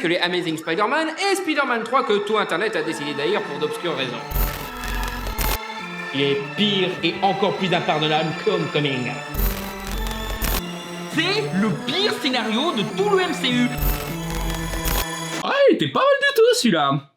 que les Amazing Spider-Man et Spider-Man 3 que tout internet a décidé d'haïr pour d'obscures raisons. Il est pire et encore plus impardonnable qu'Homecoming. C'est le pire scénario de tout le MCU. Ouais, il était pas mal du tout celui-là.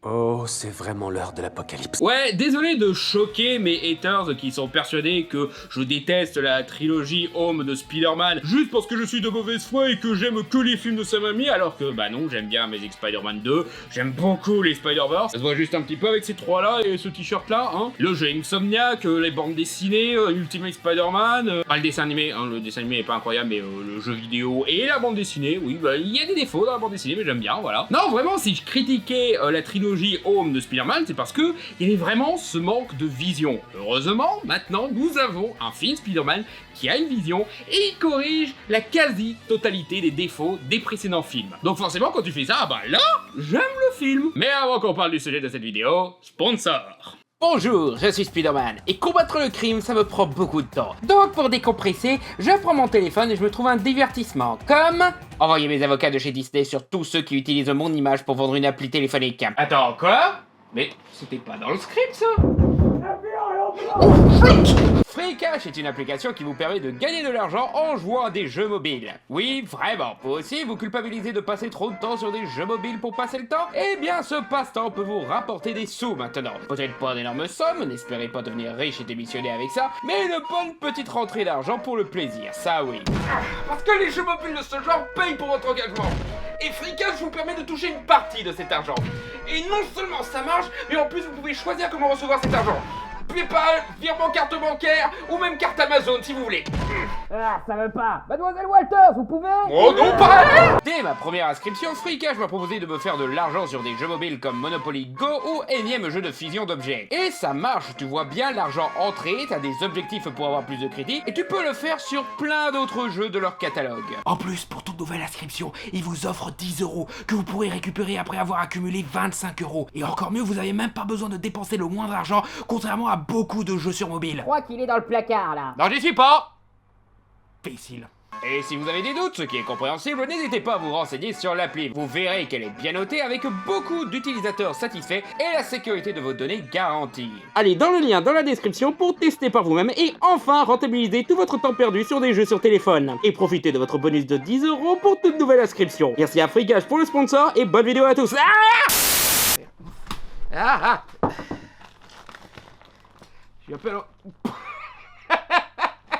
Oh, c'est vraiment l'heure de l'apocalypse. Ouais, désolé de choquer mes haters qui sont persuadés que je déteste la trilogie Home de Spider-Man juste parce que je suis de mauvaise foi et que j'aime que les films de Sam Raimi, alors que bah non, j'aime bien Amazing Spider-Man 2, j'aime beaucoup les Spider-Verse, ça se voit juste un petit peu avec ces trois-là et ce t-shirt-là, hein. Le jeu Insomniac, les bandes dessinées, Ultimate Spider-Man, pas le dessin animé, hein, le dessin animé est pas incroyable, mais le jeu vidéo et la bande dessinée, oui, bah il y a des défauts dans la bande dessinée, mais j'aime bien, voilà. Non, vraiment, si je critiquais la trilogie Home de Spider-Man, c'est parce que il y avait vraiment ce manque de vision. Heureusement, maintenant, nous avons un film Spider-Man qui a une vision et il corrige la quasi-totalité des défauts des précédents films. Donc forcément, quand tu fais ça, bah là, j'aime le film. Mais avant qu'on parle du sujet de cette vidéo, sponsor. Bonjour, je suis Spider-Man, et combattre le crime, ça me prend beaucoup de temps. Donc pour décompresser, je prends mon téléphone et je me trouve un divertissement, comme envoyer mes avocats de chez Disney sur tous ceux qui utilisent mon image pour vendre une appli téléphonique. Attends, quoi? Mais c'était pas dans le script, ça? Oh, fric! Freecash est une application qui vous permet de gagner de l'argent en jouant à des jeux mobiles. Oui, vraiment. Vous aussi, vous culpabilisez de passer trop de temps sur des jeux mobiles pour passer le temps? Eh bien, ce passe-temps peut vous rapporter des sous maintenant. Peut-être pas d'énormes sommes, n'espérez pas devenir riche et démissionner avec ça, mais une bonne petite rentrée d'argent pour le plaisir, ça oui. Parce que les jeux mobiles de ce genre payent pour votre engagement. Et Freecash vous permet de toucher une partie de cet argent. Et non seulement ça marche, mais en plus vous pouvez choisir comment recevoir cet argent. PayPal, virement carte bancaire ou même carte Amazon si vous voulez. Ah, ça veut pas. Mademoiselle Walters, vous pouvez? Oh non, pas! Dès ma première inscription, Freecash m'a proposé de me faire de l'argent sur des jeux mobiles comme Monopoly Go ou énième jeu de fusion d'objets. Et ça marche, tu vois bien l'argent entrer, t'as des objectifs pour avoir plus de crédits, et tu peux le faire sur plein d'autres jeux de leur catalogue. En plus, pour toute nouvelle inscription, ils vous offrent 10 € que vous pourrez récupérer après avoir accumulé 25 €. Et encore mieux, vous avez même pas besoin de dépenser le moindre argent, contrairement à beaucoup de jeux sur mobile. Je crois qu'il est dans le placard, là. Non, j'y suis pas! Imbécile. Et si vous avez des doutes, ce qui est compréhensible, n'hésitez pas à vous renseigner sur l'appli. Vous verrez qu'elle est bien notée avec beaucoup d'utilisateurs satisfaits et la sécurité de vos données garantie. Allez dans le lien dans la description pour tester par vous-même et enfin rentabiliser tout votre temps perdu sur des jeux sur téléphone. Et profitez de votre bonus de 10 € pour toute nouvelle inscription. Merci à Freecash pour le sponsor et bonne vidéo à tous. Je suis un peu...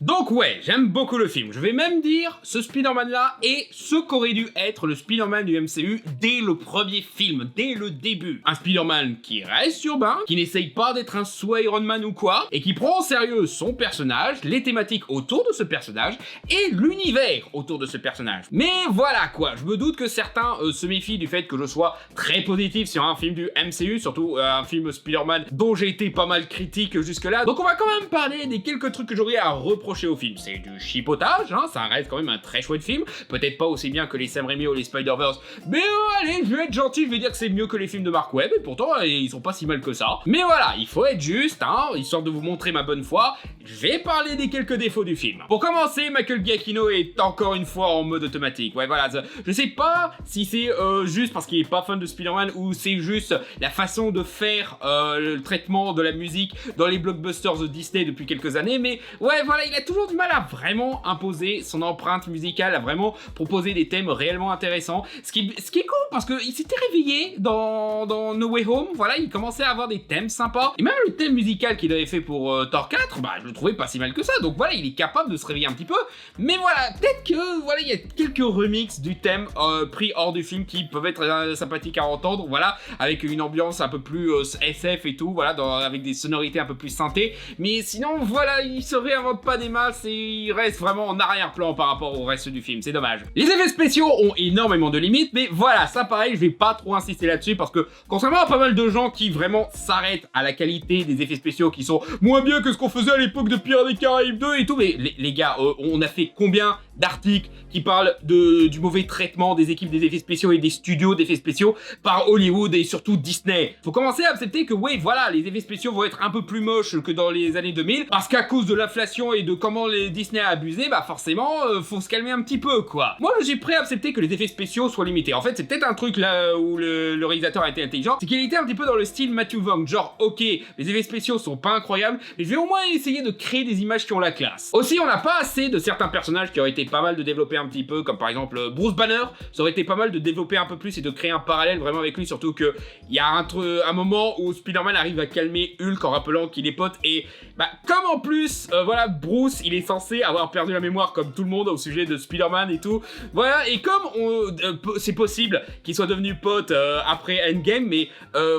Donc ouais, j'aime beaucoup le film. Je vais même dire, ce Spider-Man là est ce qu'aurait dû être le Spider-Man du MCU dès le premier film, dès le début. Un Spider-Man qui reste urbain, qui n'essaye pas d'être un sous Iron Man ou quoi, et qui prend au sérieux son personnage, les thématiques autour de ce personnage, et l'univers autour de ce personnage. Mais voilà quoi, je me doute que certains se méfient du fait que je sois très positif sur un film du MCU, surtout un film Spider-Man dont j'ai été pas mal critique jusque-là. Donc on va quand même parler des quelques trucs que j'aurais à reprocher au film. C'est du chipotage, hein, ça reste quand même un très chouette film, peut-être pas aussi bien que les Sam Raimi ou les Spider-Verse, mais allez, je vais être gentil, je vais dire que c'est mieux que les films de Mark Webb, et pourtant ils sont pas si mal que ça. Mais voilà, il faut être juste, hein, histoire de vous montrer ma bonne foi, je vais parler des quelques défauts du film. Pour commencer, Michael Giacchino est encore une fois en mode automatique, ouais voilà, je sais pas si c'est juste parce qu'il est pas fan de Spider-Man ou c'est juste la façon de faire le traitement de la musique dans les blockbusters de Disney depuis quelques années, mais ouais voilà, il a toujours du mal à vraiment imposer son empreinte musicale, à vraiment proposer des thèmes réellement intéressants. Ce qui est cool parce qu'il s'était réveillé dans No Way Home, voilà, il commençait à avoir des thèmes sympas. Et même le thème musical qu'il avait fait pour Thor 4, bah je le trouvais pas si mal que ça. Donc voilà, il est capable de se réveiller un petit peu. Mais voilà, peut-être que voilà, il y a quelques remixes du thème pris hors du film qui peuvent être sympathiques à entendre, voilà, avec une ambiance un peu plus SF et tout, voilà, avec des sonorités un peu plus synthé. Mais sinon, voilà, il se réinvente pas des masses et il reste vraiment en arrière-plan par rapport au reste du film, c'est dommage. Les effets spéciaux ont énormément de limites, mais voilà, ça pareil, je vais pas trop insister là-dessus parce que contrairement à pas mal de gens qui vraiment s'arrêtent à la qualité des effets spéciaux qui sont moins bien que ce qu'on faisait à l'époque de Pirates des Caraïbes 2 et tout, mais les gars, on a fait combien d'articles qui parlent du mauvais traitement des équipes des effets spéciaux et des studios d'effets spéciaux par Hollywood et surtout Disney. Faut commencer à accepter que oui, voilà, les effets spéciaux vont être un peu plus moches que dans les années 2000 parce qu'à cause de l'inflation et de comment les Disney a abusé, bah forcément, faut se calmer un petit peu, quoi. Moi, je suis prêt à accepter que les effets spéciaux soient limités. En fait, c'est peut-être un truc là où le réalisateur a été intelligent, c'est qu'il était un petit peu dans le style Matthew Vaughn, genre, ok, les effets spéciaux sont pas incroyables, mais je vais au moins essayer de créer des images qui ont la classe. Aussi, on n'a pas assez de certains personnages qui auraient été pas mal de développer un petit peu, comme par exemple Bruce Banner, ça aurait été pas mal de développer un peu plus et de créer un parallèle vraiment avec lui, surtout que il y a un moment où Spider-Man arrive à calmer Hulk en rappelant qu'il est pote et bah comme en plus voilà, Bruce il est censé avoir perdu la mémoire comme tout le monde au sujet de Spider-Man et tout, voilà, et comme c'est possible qu'ils soient devenus potes après Endgame, mais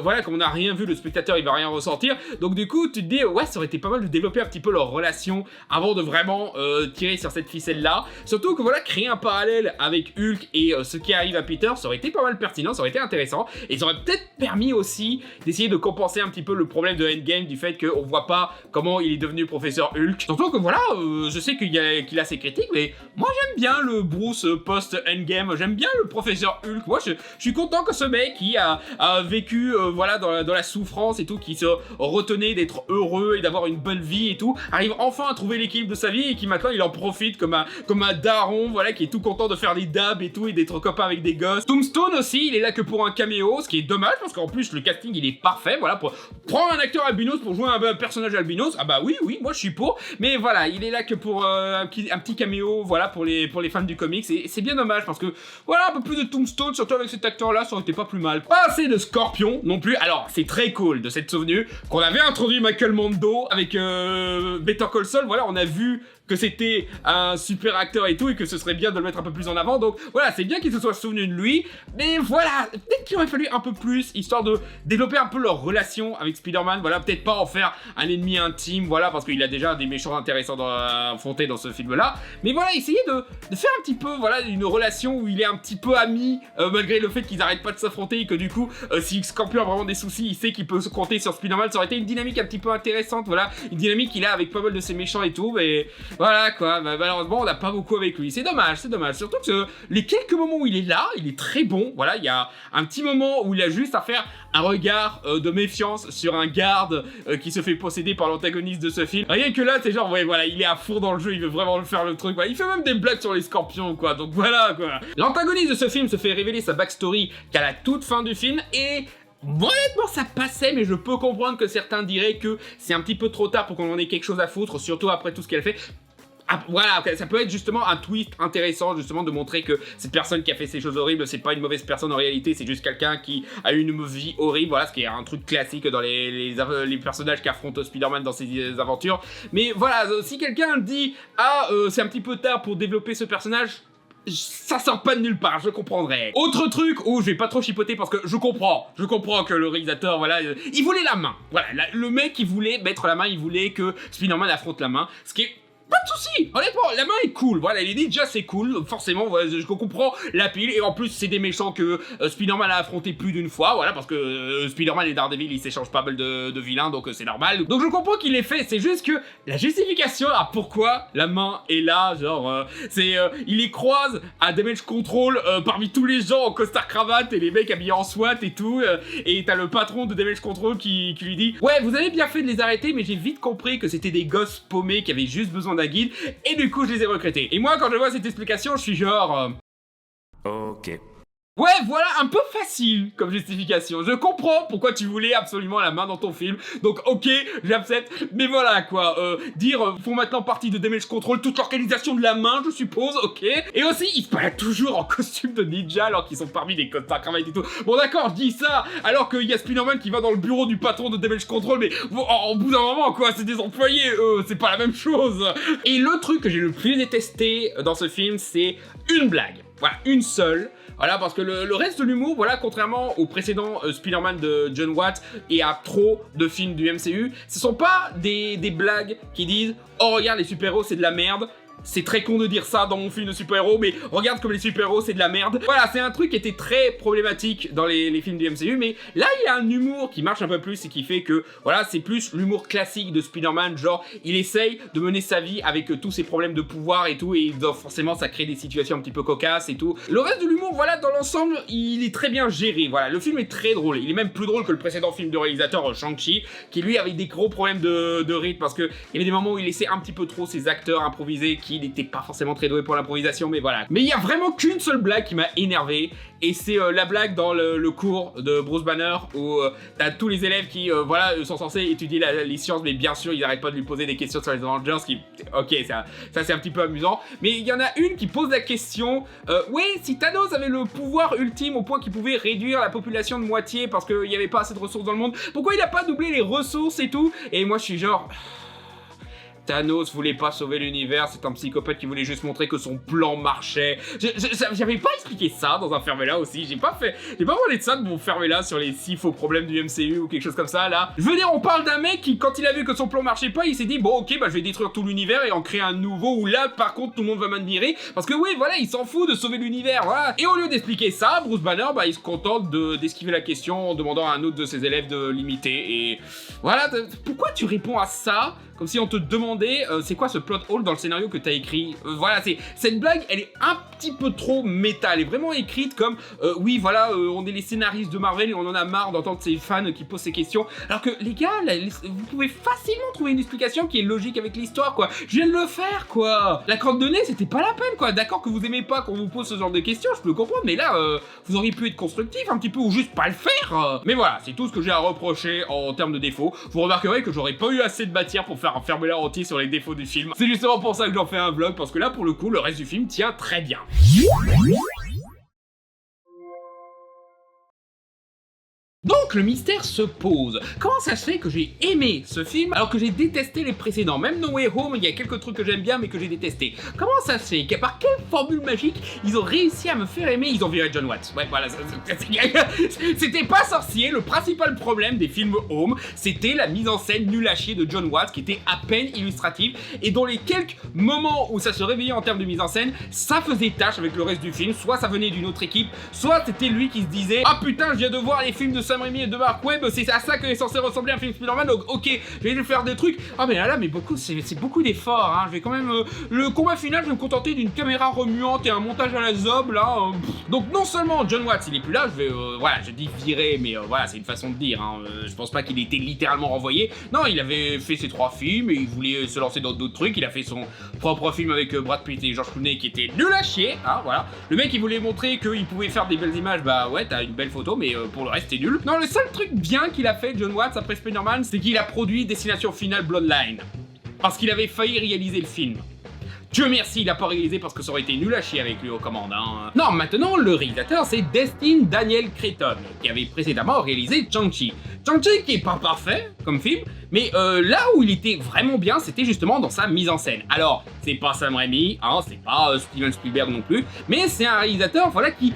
voilà, comme on n'a rien vu, le spectateur il va rien ressentir, donc du coup tu te dis ouais, ça aurait été pas mal de développer un petit peu leur relation avant de vraiment tirer sur cette ficelle là, surtout que voilà, créer un parallèle avec Hulk et ce qui arrive à Peter, ça aurait été pas mal pertinent, ça aurait été intéressant, et ça aurait peut-être permis aussi d'essayer de compenser un petit peu le problème de Endgame du fait qu'on voit pas comment il est devenu professeur Hulk. Surtout que voilà, je sais qu'il a ses critiques, mais moi j'aime bien le Bruce post-Endgame, j'aime bien le professeur Hulk, moi je suis content que ce mec qui a vécu voilà, dans la souffrance et tout, qui se retenait d'être heureux et d'avoir une bonne vie et tout, arrive enfin à trouver l'équilibre de sa vie et qui maintenant il en profite comme un daron, voilà, qui est tout content de faire des dabs et tout et d'être copain avec des gosses. Tombstone aussi, il est là que pour un caméo, ce qui est dommage parce qu'en plus le casting il est parfait, voilà, pour prendre un acteur albinos pour jouer un personnage albinos, ah bah oui, moi je suis pour, mais voilà, il est là que pour un petit caméo, voilà, pour les fans du comics, et c'est bien dommage parce que voilà, un peu plus de Tombstone, surtout avec cet acteur là, ça aurait été pas plus mal. Pas assez de Scorpion non plus, alors c'est très cool de s'être souvenu qu'on avait introduit Michael Mando avec Better Call Saul, voilà, on a vu que c'était un super acteur et tout, et que ce serait bien de le mettre un peu plus en avant, donc voilà, c'est bien qu'il se soit souvenu de lui, mais voilà, peut-être qu'il aurait fallu un peu plus, histoire de développer un peu leur relation avec Spider-Man, voilà, peut-être pas en faire un ennemi intime, voilà, parce qu'il a déjà des méchants intéressants à affronter dans ce film-là, mais voilà, essayer de faire un petit peu, voilà, une relation où il est un petit peu ami, malgré le fait qu'ils arrêtent pas de s'affronter, et que du coup, si Scorpion a vraiment des soucis, il sait qu'il peut se compter sur Spider-Man, ça aurait été une dynamique un petit peu intéressante, voilà, une dynamique qu'il a avec pas mal de ses méchants et tout, mais voilà quoi, bah, malheureusement on n'a pas beaucoup avec lui, c'est dommage, surtout que les quelques moments où il est là, il est très bon, voilà, il y a un petit moment où il a juste à faire un regard de méfiance sur un garde qui se fait posséder par l'antagoniste de ce film, rien que là c'est genre, ouais voilà, il est à fond dans le jeu, il veut vraiment faire le truc, voilà. Il fait même des blagues sur les scorpions quoi, donc voilà quoi. L'antagoniste de ce film se fait révéler sa backstory qu'à la toute fin du film, et honnêtement ça passait, mais je peux comprendre que certains diraient que c'est un petit peu trop tard pour qu'on en ait quelque chose à foutre, surtout après tout ce qu'elle fait. Ah, voilà, ça peut être justement un twist intéressant, justement, de montrer que cette personne qui a fait ces choses horribles, c'est pas une mauvaise personne en réalité, c'est juste quelqu'un qui a eu une vie horrible, voilà, ce qui est un truc classique dans les personnages qui affrontent Spider-Man dans ses aventures. Mais voilà, si quelqu'un dit « Ah, c'est un petit peu tard pour développer ce personnage », ça sort pas de nulle part, je comprendrais. Autre truc où je vais pas trop chipoter parce que je comprends que le réalisateur, voilà, il voulait la main. Voilà, le mec, il voulait mettre la main, il voulait que Spider-Man affronte la main, ce qui est pas de soucis, honnêtement, la main est cool, voilà, les ninjas c'est cool, forcément, voilà, je comprends la pile, et en plus c'est des méchants que Spider-Man a affronté plus d'une fois, voilà, parce que Spider-Man et Daredevil, ils s'échangent pas mal de vilains, donc c'est normal. Donc je comprends qu'il l'ait fait, c'est juste que la justification à pourquoi la main est là, genre, il les croise à Damage Control parmi tous les gens en costard cravate et les mecs habillés en SWAT et tout, et t'as le patron de Damage Control qui lui dit « Ouais, vous avez bien fait de les arrêter, mais j'ai vite compris que c'était des gosses paumés qui avaient juste besoin d'un guide, et du coup je les ai recrutés. » Et moi quand je vois cette explication, je suis genre... Ok. Ouais, voilà, un peu facile comme justification. Je comprends pourquoi tu voulais absolument la main dans ton film, donc ok, j'accepte, mais voilà quoi, font maintenant partie de Damage Control, toute l'organisation de la main, je suppose, ok. Et aussi, ils se baladent toujours en costume de ninja alors qu'ils sont parmi des costards cravates et tout. Bon d'accord, je dis ça, alors qu'il y a Spider-Man qui va dans le bureau du patron de Damage Control, mais en bout d'un moment quoi, c'est des employés, c'est pas la même chose. Et le truc que j'ai le plus détesté dans ce film, c'est une blague. Voilà, une seule. Voilà, parce que le reste de l'humour, voilà, contrairement au précédent Spider-Man de John Watts et à trop de films du MCU, ce sont pas des blagues qui disent « Oh regarde, les super-héros c'est de la merde », c'est très con de dire ça dans mon film de super-héros, mais regarde comme les super-héros c'est de la merde. Voilà, c'est un truc qui était très problématique dans les films du MCU, mais là il y a un humour qui marche un peu plus et qui fait que, voilà, c'est plus l'humour classique de Spider-Man, genre il essaye de mener sa vie avec tous ses problèmes de pouvoir et tout, et donc, forcément ça crée des situations un petit peu cocasses et tout. Le reste de l'humour, voilà, dans l'ensemble, il est très bien géré, voilà, le film est très drôle, il est même plus drôle que le précédent film de réalisateur Shang-Chi, qui lui avait des gros problèmes de rythme, parce que il y avait des moments où il laissait un petit peu trop ses acteurs improviser, qui n'étaient pas forcément très doués pour l'improvisation, mais voilà. Mais il y a vraiment qu'une seule blague qui m'a énervé, et c'est la blague dans le cours de Bruce Banner, où t'as tous les élèves qui, voilà, sont censés étudier les sciences, mais bien sûr, ils n'arrêtent pas de lui poser des questions sur les Avengers, qui, ok, ça c'est un petit peu amusant, mais il y en a une qui pose la question, ouais, si Thanos avait le pouvoir ultime au point qu'il pouvait réduire la population de moitié parce qu'il n'y avait pas assez de ressources dans le monde, pourquoi il n'a pas doublé les ressources et tout? Et moi je suis genre... Thanos voulait pas sauver l'univers, c'est un psychopathe qui voulait juste montrer que son plan marchait. J'avais pas expliqué ça dans un Fermella aussi, j'ai pas parlé de ça de mon Fermella sur les 6 faux problèmes du MCU ou quelque chose comme ça là. Je veux dire, on parle d'un mec qui, quand il a vu que son plan marchait pas, il s'est dit bon ok, bah je vais détruire tout l'univers et en créer un nouveau où là par contre tout le monde va m'admirer parce que oui voilà, il s'en fout de sauver l'univers, voilà. Et au lieu d'expliquer ça, Bruce Banner, bah il se contente d'esquiver la question en demandant à un autre de ses élèves de l'imiter et voilà, pourquoi tu réponds à ça comme si on te demandait c'est quoi ce plot hole dans le scénario que t'as écrit. Voilà, cette blague, elle est un petit peu trop méta, elle est vraiment écrite comme oui voilà, on est les scénaristes de Marvel et on en a marre d'entendre ces fans qui posent ces questions, alors que les gars, là, vous pouvez facilement trouver une explication qui est logique avec l'histoire quoi. Je viens de le faire quoi. La crotte de nez, c'était pas la peine quoi. D'accord que vous aimez pas qu'on vous pose ce genre de questions, je peux comprendre, mais là vous auriez pu être constructif un petit peu ou juste pas le faire. Mais voilà, c'est tout ce que j'ai à reprocher en termes de défauts. Vous remarquerez que j'aurais pas eu assez de matière pour faire un Fermella entier sur les défauts du film. C'est justement pour ça que j'en fais un vlog, parce que là pour le coup le reste du film tient très bien. Donc le mystère se pose. Comment ça se fait que j'ai aimé ce film alors que j'ai détesté les précédents? Même No Way Home, il y a quelques trucs que j'aime bien mais que j'ai détesté. Comment ça se fait qu'à par quelle formule magique ils ont réussi à me faire aimer? Ils ont viré John Watts. Ouais voilà, c'était pas sorcier. Le principal problème des films Home, c'était la mise en scène nulle à chier de John Watts qui était à peine illustrative et dans les quelques moments où ça se réveillait en termes de mise en scène, ça faisait tâche avec le reste du film. Soit ça venait d'une autre équipe, soit c'était lui qui se disait ah putain, je viens de voir les films de Sam Raimi et de Mark Webb, c'est à ça que est censé ressembler un film Spider-Man, donc ok, je vais faire des trucs. Ah mais là, mais beaucoup, c'est beaucoup d'efforts, hein. Je vais quand même... le combat final, je vais me contenter d'une caméra remuante et un montage à la zob, là. Donc non seulement John Watts, il est plus là, je vais... voilà, je dis virer, mais voilà, c'est une façon de dire, hein. Je pense pas qu'il ait été littéralement renvoyé. Non, il avait fait ses 3 films et il voulait se lancer dans d'autres trucs. Il a fait son propre film avec Brad Pitt et George Clooney qui était nul à chier, hein, voilà. Le mec, il voulait montrer qu'il pouvait faire des belles images, bah ouais, t'as une belle photo, mais pour le reste, c'est nul. Non, le seul truc bien qu'il a fait, John Watts, après Spider-Man, c'est qu'il a produit Destination Finale Bloodline. Parce qu'il avait failli réaliser le film. Dieu merci, il a pas réalisé parce que ça aurait été nul à chier avec lui aux commandes, hein. Non, maintenant, le réalisateur, c'est Destin Daniel Cretton, qui avait précédemment réalisé Shang-Chi. Shang-Chi qui est pas parfait, comme film, mais là où il était vraiment bien, c'était justement dans sa mise en scène. Alors, c'est pas Sam Raimi, hein, c'est pas Steven Spielberg non plus, mais c'est un réalisateur, voilà, qui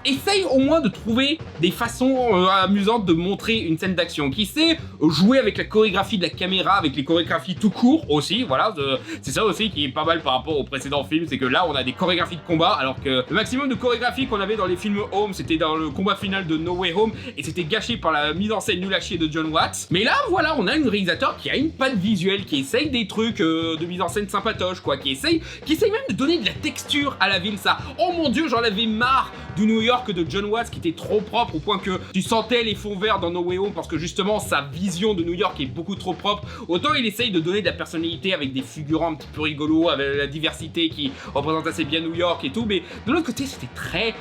essaye au moins de trouver des façons amusantes de montrer une scène d'action, qui sait jouer avec la chorégraphie de la caméra, avec les chorégraphies tout court aussi, voilà, c'est ça aussi qui est pas mal par rapport au précédent film, c'est que là on a des chorégraphies de combat, alors que le maximum de chorégraphie qu'on avait dans les films Home, c'était dans le combat final de No Way Home, et c'était gâché par la mise en scène nulle à chier de John Watts. Mais là, voilà, on a un réalisateur qui a une patte visuelle, qui essaye des trucs de mise en scène sympatoche, quoi, qui essaye même de donner de la texture à la ville, ça. Oh mon dieu, j'en avais marre du New York de John Watts qui était trop propre au point que tu sentais les fonds verts dans No Way Home parce que justement sa vision de New York est beaucoup trop propre. Autant il essaye de donner de la personnalité avec des figurants un petit peu rigolos, avec la diversité qui représente assez bien New York et tout, mais de l'autre côté c'était très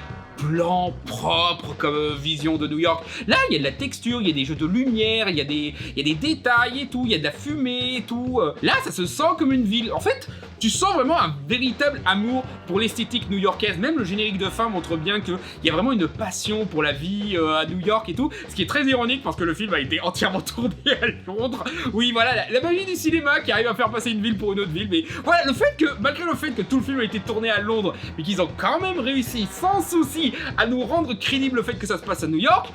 blanc, propre comme vision de New York. Là, il y a de la texture, il y a des jeux de lumière, il y a des détails et tout, il y a de la fumée et tout. Là, ça se sent comme une ville. En fait, tu sens vraiment un véritable amour pour l'esthétique new-yorkaise. Même le générique de fin montre bien qu'il y a vraiment une passion pour la vie à New York et tout. Ce qui est très ironique parce que le film a été entièrement tourné à Londres. Oui, voilà, la magie du cinéma qui arrive à faire passer une ville pour une autre ville. Mais voilà, malgré le fait que tout le film a été tourné à Londres, mais qu'ils ont quand même réussi sans souci à nous rendre crédible le fait que ça se passe à New York,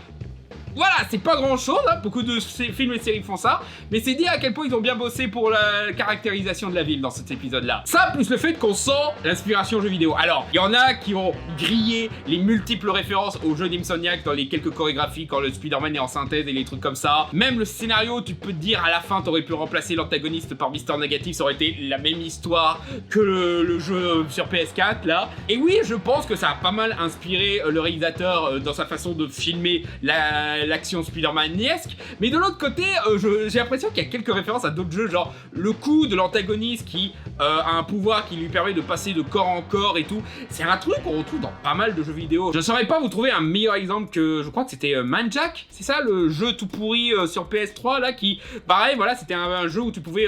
voilà, c'est pas grand chose, hein, beaucoup de films et séries font ça, mais c'est dire à quel point ils ont bien bossé pour la caractérisation de la ville dans cet épisode-là. Ça, plus le fait qu'on sent l'inspiration jeux vidéo. Alors, il y en a qui ont grillé les multiples références aux jeux d'Insomniac dans les quelques chorégraphies quand le Spider-Man est en synthèse et les trucs comme ça. Même le scénario, tu peux te dire à la fin, t'aurais pu remplacer l'antagoniste par Mister Négatif, ça aurait été la même histoire que le jeu sur PS4 là. Et oui, je pense que ça a pas mal inspiré le réalisateur dans sa façon de filmer l'action Spider-Man-esque, mais de l'autre côté, j'ai l'impression qu'il y a quelques références à d'autres jeux, genre le coup de l'antagoniste qui a un pouvoir qui lui permet de passer de corps en corps et tout. C'est un truc qu'on retrouve dans pas mal de jeux vidéo. Je ne saurais pas vous trouver un meilleur exemple que, je crois que c'était Manjack, c'est ça, le jeu tout pourri sur PS3 là, qui, pareil, voilà, c'était un jeu où tu pouvais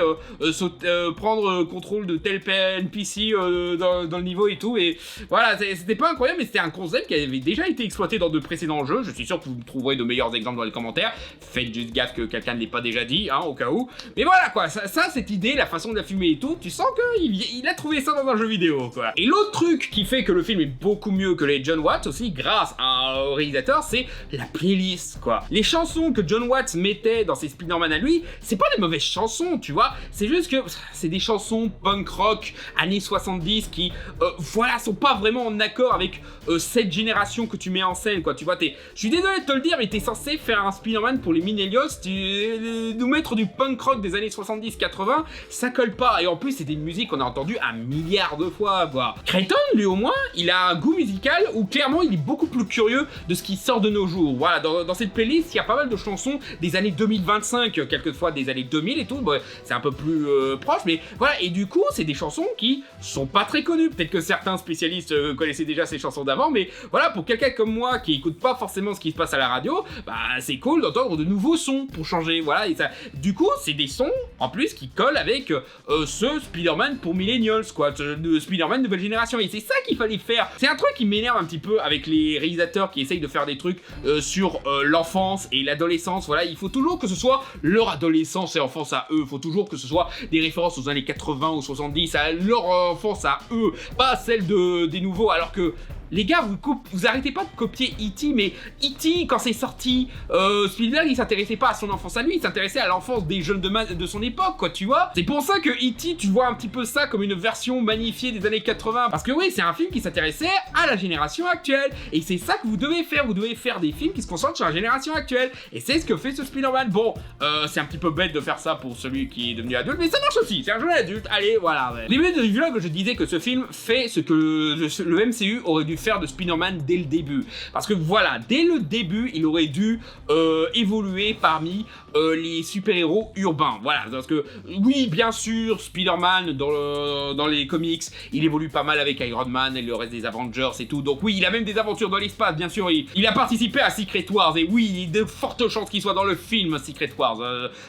prendre contrôle de tel NPC dans le niveau et tout, et voilà, c'était pas incroyable, mais c'était un concept qui avait déjà été exploité dans de précédents jeux. Je suis sûr que vous trouverez de meilleurs exemples dans les commentaires. Faites juste gaffe que quelqu'un ne l'ait pas déjà dit, hein, au cas où. Mais voilà quoi, ça cette idée, la façon de la filmer et tout, tu sens qu'il a trouvé ça dans un jeu vidéo quoi. Et l'autre truc qui fait que le film est beaucoup mieux que les John Watts aussi, grâce au réalisateur, c'est la playlist quoi. Les chansons que John Watts mettait dans ses Spider-Man à lui, c'est pas des mauvaises chansons, tu vois. C'est juste que c'est des chansons punk rock années 70 qui, voilà, sont pas vraiment en accord avec cette génération que tu mets en scène quoi. Tu vois, je suis désolé de te le dire, mais t'es censé faire un Spider-Man pour les millennials, nous mettre du punk rock des années 70-80, ça colle pas. Et en plus, c'est des musiques qu'on a entendues un milliard de fois, quoi. Creighton, lui au moins, il a un goût musical où clairement il est beaucoup plus curieux de ce qui sort de nos jours. Voilà, dans cette playlist, il y a pas mal de chansons des années 2025, quelquefois des années 2000 et tout. Bon, c'est un peu plus proche, mais voilà. Et du coup, c'est des chansons qui sont pas très connues. Peut-être que certains spécialistes connaissaient déjà ces chansons d'avant, mais voilà, pour quelqu'un comme moi qui écoute pas forcément ce qui se passe à la radio, bah c'est cool d'entendre de nouveaux sons pour changer. Voilà, et ça, du coup, c'est des sons en plus qui collent avec ce Spider-Man pour millennials, quoi, de Spider-Man nouvelle génération. Et c'est ça qu'il fallait faire. C'est un truc qui m'énerve un petit peu avec les réalisateurs qui essayent de faire des trucs sur l'enfance et l'adolescence. Voilà, il faut toujours que ce soit leur adolescence et enfance à eux. Il faut toujours que ce soit des références aux années 80 ou 70, à leur enfance à eux, pas celle des nouveaux. Alors que les gars, vous arrêtez pas de copier E.T., mais E.T., quand c'est sorti, Spielberg, il s'intéressait pas à son enfance à lui, il s'intéressait à l'enfance des jeunes de son époque, quoi, tu vois. C'est pour ça que E.T., tu vois un petit peu ça comme une version magnifiée des années 80, parce que oui, c'est un film qui s'intéressait à la génération actuelle, et c'est ça que vous devez faire des films qui se concentrent sur la génération actuelle, et c'est ce que fait ce Spider-Man. Bon, c'est un petit peu bête de faire ça pour celui qui est devenu adulte, mais ça marche aussi, c'est un jeune adulte, allez, voilà. Ouais. Au début du vlog, je disais que ce film fait ce que le MCU aurait dû faire de Spider-Man dès le début, parce que voilà, dès le début il aurait dû évoluer parmi les super-héros urbains, voilà, parce que oui, bien sûr, Spider-Man dans les comics, il évolue pas mal avec Iron Man et le reste des Avengers et tout, donc oui, il a même des aventures dans l'espace, bien sûr, il a participé à Secret Wars, et oui, il y a de fortes chances qu'il soit dans le film Secret Wars,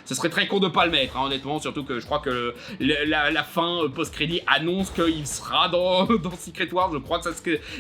ce serait très con de pas le mettre, hein, honnêtement, surtout que je crois que la fin post-crédit annonce qu'il sera dans Secret Wars, je crois que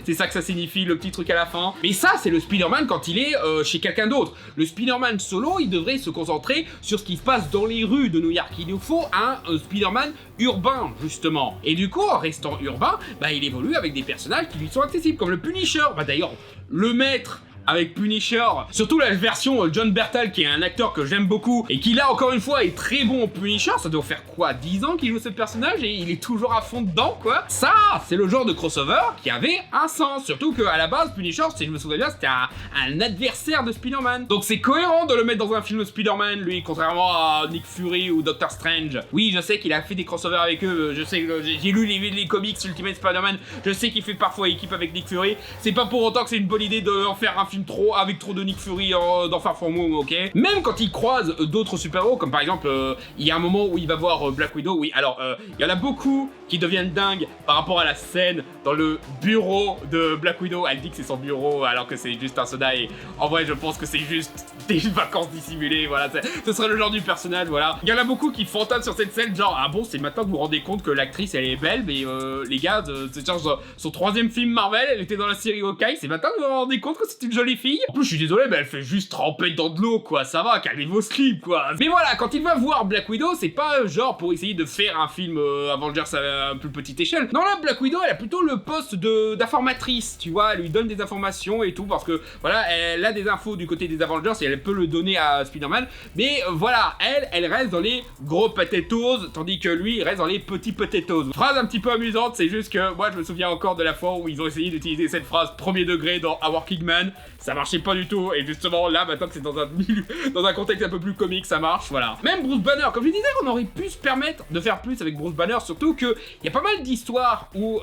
c'est ça que ça signifie, le petit truc à la fin. Mais ça, c'est le Spider-Man quand il est chez quelqu'un d'autre. Le Spider-Man solo, il devrait se concentrer sur ce qui se passe dans les rues de New York. Il nous faut un Spider-Man urbain, justement. Et du coup, en restant urbain, bah, il évolue avec des personnages qui lui sont accessibles, comme le Punisher. Bah, d'ailleurs, le maître avec Punisher, surtout la version John Bertal qui est un acteur que j'aime beaucoup et qui là encore une fois est très bon en Punisher, ça doit faire quoi, 10 ans qu'il joue ce personnage et il est toujours à fond dedans quoi. Ça, c'est le genre de crossover qui avait un sens, surtout qu'à la base Punisher, si je me souviens bien, c'était un adversaire de Spider-Man. Donc c'est cohérent de le mettre dans un film de Spider-Man, lui, contrairement à Nick Fury ou Doctor Strange. Oui, je sais qu'il a fait des crossovers avec eux, je sais que j'ai lu les comics Ultimate Spider-Man, je sais qu'il fait parfois équipe avec Nick Fury, c'est pas pour autant que c'est une bonne idée de en faire un film avec trop de Nick Fury dans Far From Home, ok. Même quand il croise d'autres super-héros, comme par exemple, il y a un moment où il va voir Black Widow, oui, alors, il y en a beaucoup qui deviennent dingues par rapport à la scène dans le bureau de Black Widow. Elle dit que c'est son bureau alors que c'est juste un soda et en vrai, je pense que c'est juste des vacances dissimulées, voilà, ce serait le genre du personnage, voilà. Il y en a beaucoup qui fantasment sur cette scène, genre, ah bon, c'est maintenant que vous vous rendez compte que l'actrice, elle est belle, mais les gars, c'est genre son troisième film Marvel, elle était dans la série Hawkeye, c'est maintenant que vous vous rendez compte que c'est une jolie jolie fille. En plus, je suis désolé, mais elle fait juste tremper dans de l'eau, quoi. Ça va, calmez vos slips, quoi. Mais voilà, quand il va voir Black Widow, c'est pas genre pour essayer de faire un film Avengers à un plus petite échelle. Non, là, Black Widow, elle a plutôt le poste d'informatrice, tu vois. Elle lui donne des informations et tout, parce que, voilà, elle a des infos du côté des Avengers et elle peut le donner à Spider-Man. Mais voilà, elle reste dans les gros potatoes, tandis que lui, il reste dans les petits potatoes. Phrase un petit peu amusante, c'est juste que moi, je me souviens encore de la fois où ils ont essayé d'utiliser cette phrase premier degré dans A Working Man. Ça marchait pas du tout, et justement, là, maintenant que c'est dans un contexte un peu plus comique, ça marche, voilà. Même Bruce Banner, comme je disais, on aurait pu se permettre de faire plus avec Bruce Banner, surtout que il y a pas mal d'histoires où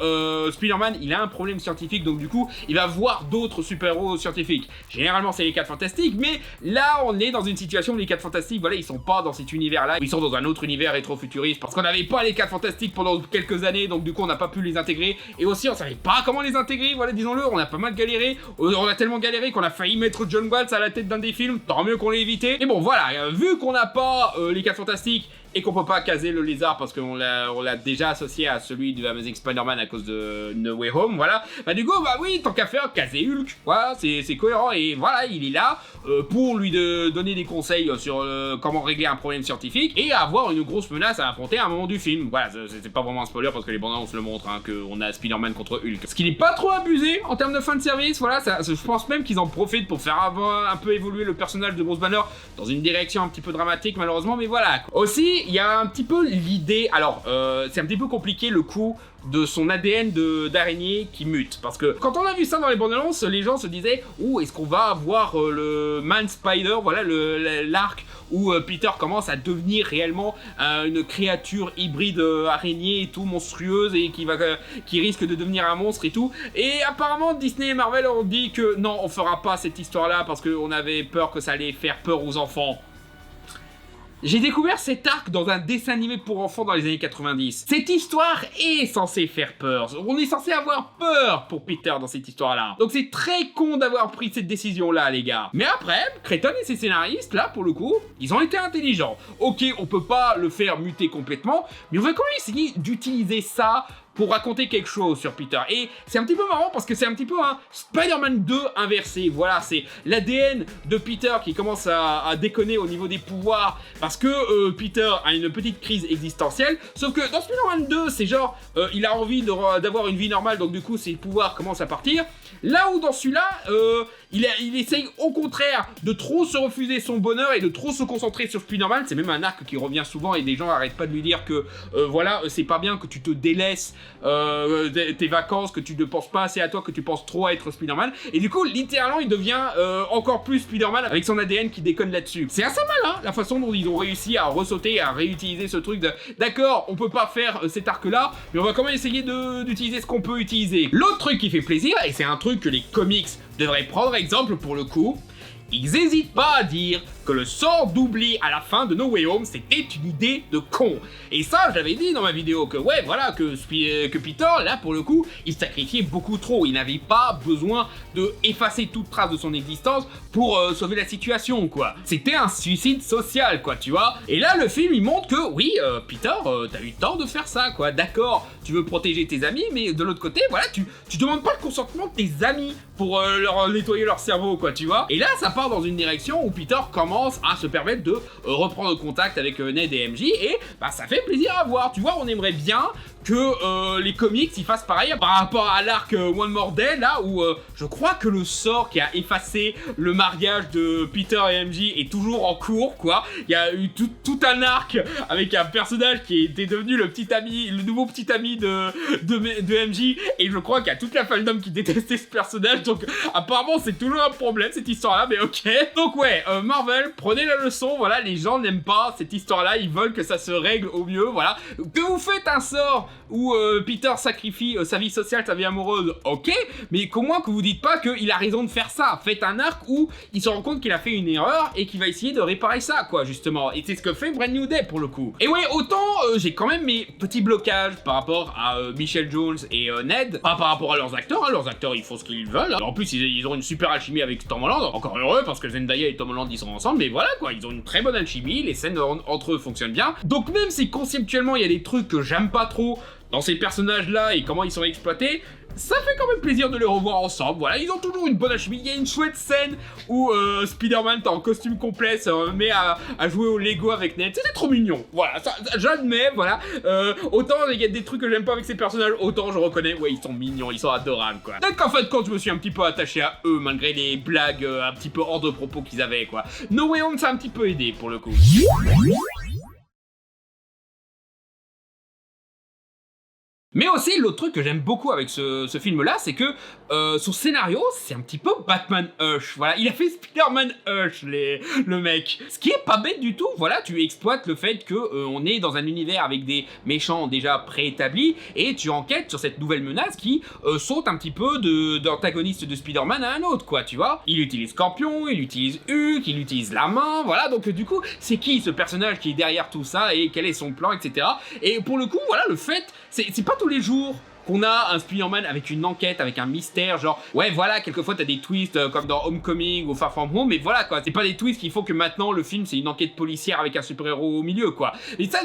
Spider-Man, il a un problème scientifique, donc du coup, il va voir d'autres super-héros scientifiques. Généralement, c'est les 4 Fantastiques, mais là, on est dans une situation où les 4 Fantastiques, voilà, ils sont pas dans cet univers-là, ils sont dans un autre univers rétro-futuriste, parce qu'on n'avait pas les 4 Fantastiques pendant quelques années, donc du coup, on n'a pas pu les intégrer, et aussi, on savait pas comment les intégrer, voilà, disons-le, on a pas mal galéré, on a tellement galéré qu'on a failli mettre John Watts à la tête d'un des films, tant mieux qu'on l'ait évité. Mais bon, voilà, vu qu'on n'a pas les 4 Fantastiques, et qu'on peut pas caser le lézard parce qu'on l'a déjà associé à celui de Amazing Spider-Man à cause de No Way Home, voilà. Bah du coup, bah oui, tant qu'à faire, caser Hulk, voilà, c'est cohérent, et voilà, il est là pour lui donner des conseils sur comment régler un problème scientifique, et avoir une grosse menace à affronter à un moment du film. Voilà, c'est pas vraiment un spoiler parce que les bandes annonces le montrent, hein, qu'on a Spider-Man contre Hulk. Ce qui n'est pas trop abusé en termes de fan service, voilà, je pense même qu'ils en profitent pour faire un peu évoluer le personnage de Bruce Banner dans une direction un petit peu dramatique, malheureusement, mais voilà. Aussi, il y a un petit peu l'idée, alors c'est un petit peu compliqué le coup de son ADN d'araignée qui mute, parce que quand on a vu ça dans les bandes annonces, les gens se disaient est-ce qu'on va avoir le Man Spider, voilà l'arc où Peter commence à devenir réellement une créature hybride araignée et tout, monstrueuse, et qui risque de devenir un monstre et tout. Et apparemment Disney et Marvel ont dit que non, on fera pas cette histoire là parce qu'on avait peur que ça allait faire peur aux enfants. J'ai découvert cet arc dans un dessin animé pour enfants dans les années 90. Cette histoire est censée faire peur. On est censé avoir peur pour Peter dans cette histoire-là. Donc c'est très con d'avoir pris cette décision-là, les gars. Mais après, Cretton et ses scénaristes, là, pour le coup, ils ont été intelligents. Ok, on peut pas le faire muter complètement, mais on va quand même essayer d'utiliser ça pour raconter quelque chose sur Peter. Et c'est un petit peu marrant parce que c'est un petit peu un Spider-Man 2 inversé. Voilà, c'est l'ADN de Peter qui commence à déconner au niveau des pouvoirs parce que Peter a une petite crise existentielle. Sauf que dans Spider-Man 2, c'est genre, il a envie d'avoir une vie normale, donc du coup ses pouvoirs commencent à partir. Là où dans celui-là, il essaye au contraire de trop se refuser son bonheur et de trop se concentrer sur Spider-Man. C'est même un arc qui revient souvent et des gens arrêtent pas de lui dire que voilà, c'est pas bien que tu te délaisses tes vacances, que tu ne penses pas assez à toi, que tu penses trop à être Spider-Man. Et du coup, littéralement, il devient encore plus Spider-Man avec son ADN qui déconne là-dessus. C'est assez malin, la façon dont ils ont réussi à ressauter et à réutiliser ce truc de d'accord, on peut pas faire cet arc-là, mais on va quand même essayer d'utiliser ce qu'on peut utiliser. L'autre truc qui fait plaisir, et c'est un truc que les comics devraient prendre exemple pour le coup, ils hésitent pas à dire que le sort d'oubli à la fin de No Way Home, c'était une idée de con. Et ça, j'avais dit dans ma vidéo que ouais, voilà, que Peter, là, pour le coup, il sacrifiait beaucoup trop. Il n'avait pas besoin de effacer toute trace de son existence pour sauver la situation, quoi. C'était un suicide social, quoi, tu vois. Et là, le film, il montre que, oui, Peter, t'as eu tort de faire ça, quoi. D'accord, tu veux protéger tes amis, mais de l'autre côté, voilà, tu demandes pas le consentement de tes amis pour leur nettoyer leur cerveau, quoi, tu vois. Et là, ça part dans une direction où Peter commence à se permettre de reprendre contact avec Ned et MJ, et bah ça fait plaisir à voir, tu vois. On aimerait bien que les comics ils fassent pareil par rapport à l'arc One More Day, là où je crois que le sort qui a effacé le mariage de Peter et MJ est toujours en cours, quoi. Il y a eu tout un arc avec un personnage qui était devenu le nouveau petit ami de MJ, et je crois qu'il y a toute la fandom qui détestait ce personnage, donc apparemment c'est toujours un problème cette histoire-là, mais ok. Donc ouais, Marvel, prenez la leçon, voilà, les gens n'aiment pas cette histoire-là, ils veulent que ça se règle au mieux, voilà. Que vous faites un sort où Peter sacrifie sa vie sociale, sa vie amoureuse, ok, mais qu'au moins que vous dites pas qu'il a raison de faire ça. Faites un arc où il se rend compte qu'il a fait une erreur et qu'il va essayer de réparer ça, quoi, justement. Et c'est ce que fait Brand New Day, pour le coup. Et ouais, autant j'ai quand même mes petits blocages par rapport à Michelle Jones et Ned, pas par rapport à leurs acteurs, hein. Leurs acteurs, ils font ce qu'ils veulent. En plus, ils ont une super alchimie avec Tom Holland, encore heureux, parce que Zendaya et Tom Holland, ils sont ensemble, mais voilà, quoi, ils ont une très bonne alchimie, les scènes entre eux fonctionnent bien. Donc même si conceptuellement, il y a des trucs que j'aime pas trop dans ces personnages-là et comment ils sont exploités, ça fait quand même plaisir de les revoir ensemble. Voilà, ils ont toujours une bonne alchimie. Il y a une chouette scène où Spider-Man, t'es en costume complet, se met à jouer au Lego avec Ned. C'était trop mignon. Voilà, ça, j'admets, voilà. Autant il y a des trucs que j'aime pas avec ces personnages, autant je reconnais, ouais, ils sont mignons, ils sont adorables, quoi. Donc en fait, quand je me suis un petit peu attaché à eux, malgré les blagues un petit peu hors de propos qu'ils avaient, quoi. No Way Home, ça a un petit peu aidé, pour le coup. Mais aussi, l'autre truc que j'aime beaucoup avec ce film-là, c'est que son scénario, c'est un petit peu Batman Hush. Voilà, il a fait Spider-Man Hush, le mec. Ce qui est pas bête du tout. Voilà, tu exploites le fait que on est dans un univers avec des méchants déjà préétablis et tu enquêtes sur cette nouvelle menace qui saute un petit peu d'antagoniste de Spider-Man à un autre, quoi, tu vois. Il utilise Scorpion, il utilise Hulk, il utilise la main, voilà. Donc du coup, c'est qui ce personnage qui est derrière tout ça et quel est son plan, etc. Et pour le coup, voilà, le fait, c'est pas tous les jours qu'on a un Spider-Man avec une enquête, avec un mystère, genre, ouais, voilà, quelquefois t'as des twists comme dans Homecoming ou Far From Home, mais voilà, quoi, c'est pas des twists qu'il faut que maintenant le film, c'est une enquête policière avec un super-héros au milieu, quoi. Et ça,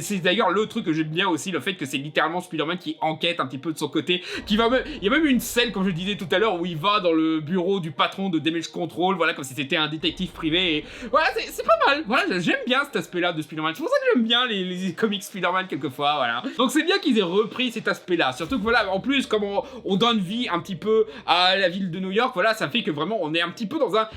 c'est d'ailleurs le truc que j'aime bien aussi, le fait que c'est littéralement Spider-Man qui enquête un petit peu de son côté, qui va même, il y a même une scène, comme je disais tout à l'heure, où il va dans le bureau du patron de Damage Control, voilà, comme si c'était un détective privé, et voilà, c'est pas mal, voilà, j'aime bien cet aspect-là de Spider-Man, c'est pour ça que j'aime bien les comics Spider-Man quelquefois, voilà. Donc c'est bien qu'ils aient repris cet aspect-là. Surtout que voilà, en plus, comme on donne vie un petit peu à la ville de New York, voilà, ça fait que vraiment on est un petit peu dans un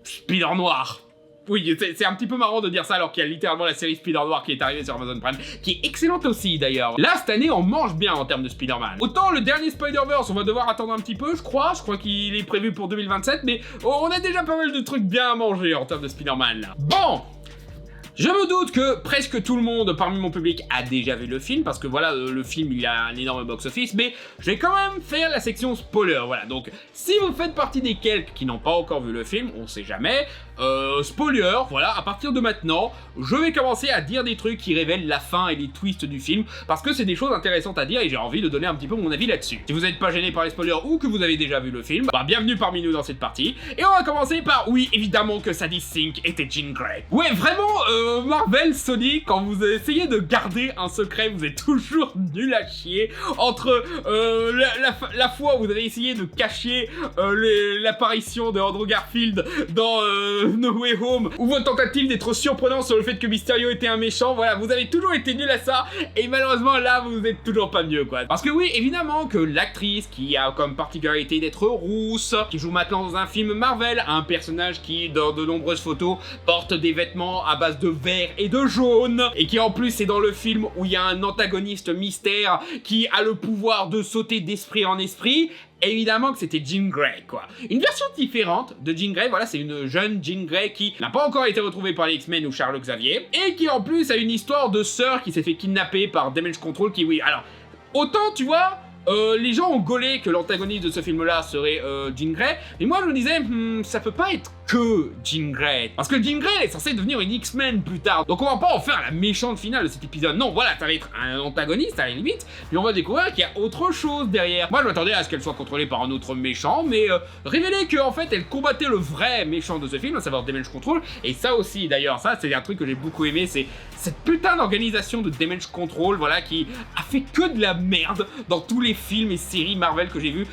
Spider noir. Oui, c'est un petit peu marrant de dire ça alors qu'il y a littéralement la série Spider Noir qui est arrivée sur Amazon Prime, qui est excellente aussi d'ailleurs. Là, cette année, on mange bien en termes de Spider-Man. Autant le dernier Spider-Verse, on va devoir attendre un petit peu, je crois qu'il est prévu pour 2027, mais on a déjà pas mal de trucs bien à manger en termes de Spider-Man là. Bon! Je me doute que presque tout le monde parmi mon public a déjà vu le film, parce que voilà, le film il a un énorme box-office, mais je vais quand même faire la section spoiler, voilà. Donc, si vous faites partie des quelques qui n'ont pas encore vu le film, on sait jamais, spoiler, voilà, à partir de maintenant, je vais commencer à dire des trucs qui révèlent la fin et les twists du film, parce que c'est des choses intéressantes à dire et j'ai envie de donner un petit peu mon avis là-dessus. Si vous n'êtes pas gêné par les spoilers ou que vous avez déjà vu le film, bah bienvenue parmi nous dans cette partie, et on va commencer par, oui, évidemment que Sadie Sink était Jean Grey. Ouais, vraiment, Marvel, Sony, quand vous essayez de garder un secret, vous êtes toujours nul à chier. Entre la fois où vous avez essayé de cacher l'apparition de Andrew Garfield dans No Way Home, ou votre tentative d'être surprenant sur le fait que Mysterio était un méchant, voilà, vous avez toujours été nul à ça, et malheureusement là, vous êtes toujours pas mieux, quoi. Parce que oui, évidemment que l'actrice qui a comme particularité d'être rousse, qui joue maintenant dans un film Marvel, un personnage qui, dans de nombreuses photos, porte des vêtements à base de vert et de jaune, et qui en plus est dans le film où il y a un antagoniste mystère qui a le pouvoir de sauter d'esprit en esprit. Évidemment que c'était Jean Grey, quoi. Une version différente de Jean Grey, voilà, c'est une jeune Jean Grey qui n'a pas encore été retrouvée par les X-Men ou Charles Xavier, et qui en plus a une histoire de sœur qui s'est fait kidnapper par Damage Control, qui, oui, alors, autant, tu vois, les gens ont gaulé que l'antagoniste de ce film-là serait Jean Grey, mais moi je me disais, ça peut pas être que Jean Grey. Parce que Jean Grey elle est censée devenir une X-Men plus tard. Donc on va pas en faire la méchante finale de cet épisode. Non, voilà, ça va être un antagoniste à la limite, mais on va découvrir qu'il y a autre chose derrière. Moi je m'attendais à ce qu'elle soit contrôlée par un autre méchant, mais révéler qu'en fait elle combattait le vrai méchant de ce film, à savoir Damage Control. Et ça aussi d'ailleurs, ça c'est un truc que j'ai beaucoup aimé, c'est cette putain d'organisation de Damage Control, voilà, qui a fait que de la merde dans tous les films et séries Marvel que j'ai vus.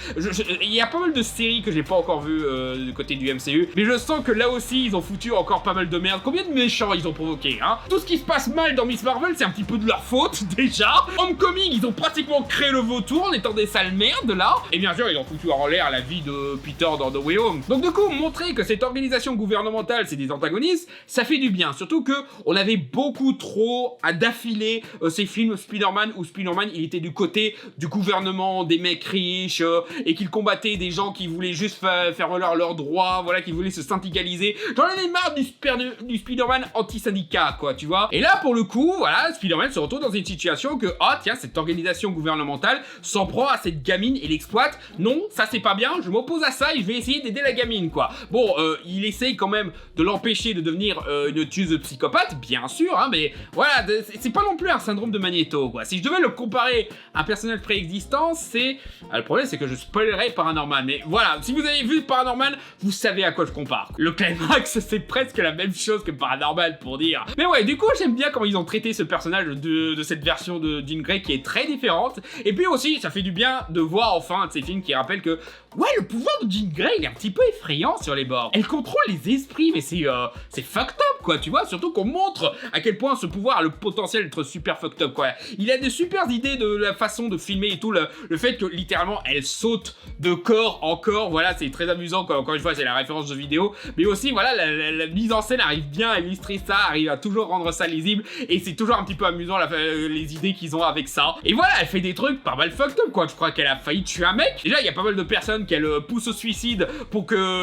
Il y a pas mal de séries que j'ai pas encore vues du côté du MCU, mais je sens que là aussi ils ont foutu encore pas mal de merde. Combien de méchants ils ont provoqué, hein? Tout ce qui se passe mal dans Miss Marvel, c'est un petit peu de leur faute déjà. Homecoming, ils ont pratiquement créé le vautour en étant des sales merdes là. Et bien sûr, ils ont foutu en l'air la vie de Peter dans No Way Home. Donc du coup, montrer que cette organisation gouvernementale c'est des antagonistes, ça fait du bien. Surtout que on avait beaucoup trop à d'affiler ces films Spider-Man où Spider-Man il était du côté du gouvernement, des mecs riches, et qu'il combattait des gens qui voulaient juste faire valoir leurs droits, voilà, qui voulaient se syndicaliser. J'en avais marre du Spider-Man anti-syndicat, quoi, tu vois. Et là, pour le coup, voilà, Spider-Man se retrouve dans une situation que, ah, tiens, cette organisation gouvernementale s'en prend à cette gamine et l'exploite. Non, ça c'est pas bien, je m'oppose à ça et je vais essayer d'aider la gamine, quoi. Bon, il essaye quand même de l'empêcher de devenir une tueuse psychopathe, bien sûr, hein, mais voilà, c'est pas non plus un syndrome de Magneto, quoi. Si je devais le comparer à un personnage préexistant, c'est... le problème, c'est que je spoilerais Paranormal, mais voilà, si vous avez vu Paranormal, vous savez à quoi je compare. l'histoire. Le climax, c'est presque la même chose que Paranormal pour dire. Mais ouais, du coup, j'aime bien comment ils ont traité ce personnage de cette version de Jean Grey qui est très différente. Et puis aussi, ça fait du bien de voir enfin un de ces films qui rappelle que ouais, le pouvoir de Jean Grey, il est un petit peu effrayant sur les bords. Elle contrôle les esprits, mais c'est fucked up, quoi, tu vois. Surtout qu'on montre à quel point ce pouvoir a le potentiel d'être super fucked up, quoi. Il a des super idées de la façon de filmer et tout, le fait que littéralement elle saute de corps en corps, voilà, c'est très amusant, quoi. Encore une fois, c'est la référence de vidéo, mais aussi, voilà, la mise en scène arrive bien à illustrer ça, arrive à toujours rendre ça lisible, et c'est toujours un petit peu amusant les idées qu'ils ont avec ça. Et voilà, elle fait des trucs pas mal fucked up, quoi. Je crois qu'elle a failli tuer un mec. Déjà, il y a pas mal de personnes qu'elle pousse au suicide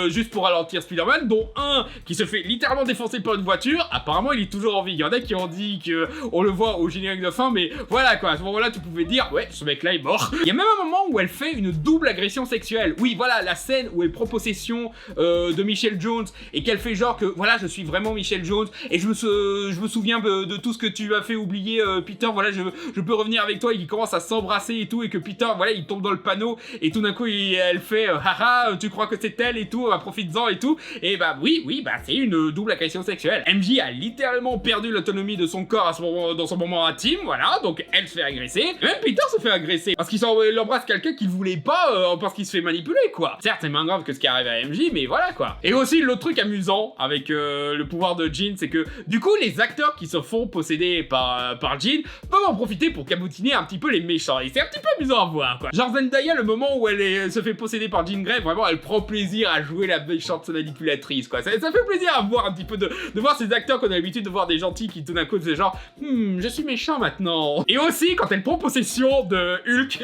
juste pour ralentir Spider-Man, dont un qui se fait littéralement défoncer par une voiture. Apparemment, il est toujours en vie. Il y en a qui ont dit que on le voit au générique de fin, mais voilà, quoi. À ce moment-là, tu pouvais dire, ouais, ce mec-là est mort. Il y a même un moment où elle fait une double agression sexuelle. Oui, voilà, la scène où elle prend possession de Michelle Jones et qu'elle fait genre que, voilà, je suis vraiment Michelle Jones et je me souviens de tout ce que tu as fait oublier, Peter. Voilà, je peux revenir avec toi, et qu'il commence à s'embrasser et tout, et que Peter, voilà, il tombe dans le panneau et tout d'un coup, elle fait haha, tu crois que c'est elle et tout, profites-en et tout. Et bah oui, bah c'est une double agression sexuelle. MJ a littéralement perdu l'autonomie de son corps dans son moment intime, voilà, donc elle se fait agresser. Et même Peter se fait agresser parce qu'il embrasse quelqu'un qu'il voulait pas, parce qu'il se fait manipuler, quoi. Certes, c'est moins grave que ce qui arrive à MJ, mais voilà, quoi. Et aussi, l'autre truc amusant avec le pouvoir de Jean, c'est que du coup, les acteurs qui se font posséder par Jean peuvent en profiter pour cabotiner un petit peu les méchants. Et c'est un petit peu amusant à voir, quoi. Genre Zendaya, le moment où elle se fait posséder par Jean Grey, vraiment, elle prend plaisir à jouer la méchante manipulatrice, quoi. Ça fait plaisir à voir un petit peu de voir ces acteurs qu'on a l'habitude de voir des gentils qui tout d'un coup c'est genre je suis méchant maintenant. Et aussi quand elle prend possession de Hulk,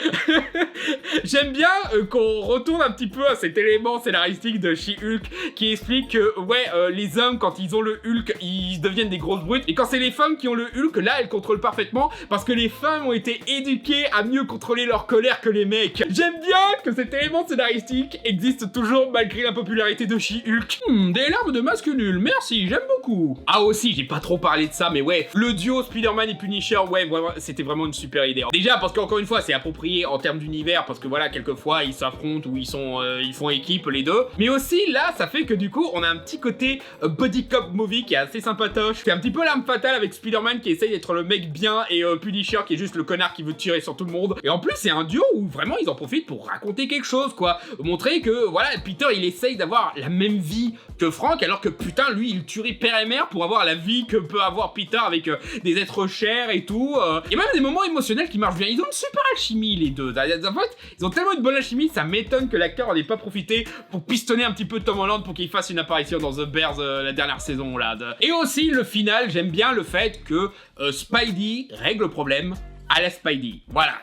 j'aime bien qu'on retourne un petit peu à cet élément scénaristique de She-Hulk qui explique que ouais, les hommes quand ils ont le Hulk ils deviennent des grosses brutes, et quand c'est les femmes qui ont le Hulk, là elles contrôlent parfaitement parce que les femmes ont été éduquées à mieux contrôler leur colère que les mecs. J'aime bien que cet élément scénaristique existe toujours malgré la popularité de She-Hulk. Des larmes de masque nul, merci, j'aime beaucoup. Ah aussi, j'ai pas trop parlé de ça, mais ouais, le duo Spider-Man et Punisher, ouais, vraiment, c'était vraiment une super idée. Déjà parce qu'encore une fois, c'est approprié en termes d'univers, parce que voilà, quelquefois ils s'affrontent ou ils font équipe les deux. Mais aussi là, ça fait que du coup, on a un petit côté buddy cop movie qui est assez sympatoche. C'est un petit peu l'arme fatale avec Spider-Man qui essaye d'être le mec bien et Punisher qui est juste le connard qui veut tirer sur tout le monde. Et en plus, c'est un duo où vraiment ils en profitent pour raconter quelque chose, quoi. Montrer que voilà, Peter il essaye d'avoir la même vie que Frank, alors que putain, lui il tuerait père et mère pour avoir la vie que peut avoir Peter avec des êtres chers et tout. Il y a même des moments émotionnels qui marchent bien. Ils ont une super alchimie les deux. En fait, ils ont tellement une bonne alchimie, ça m'étonne que l'acteur en ait pas profité pour pistonner un petit peu Tom Holland pour qu'il fasse une apparition dans The Bears la dernière saison là. Et aussi le final, j'aime bien le fait que Spidey règle le problème à la Spidey. Voilà,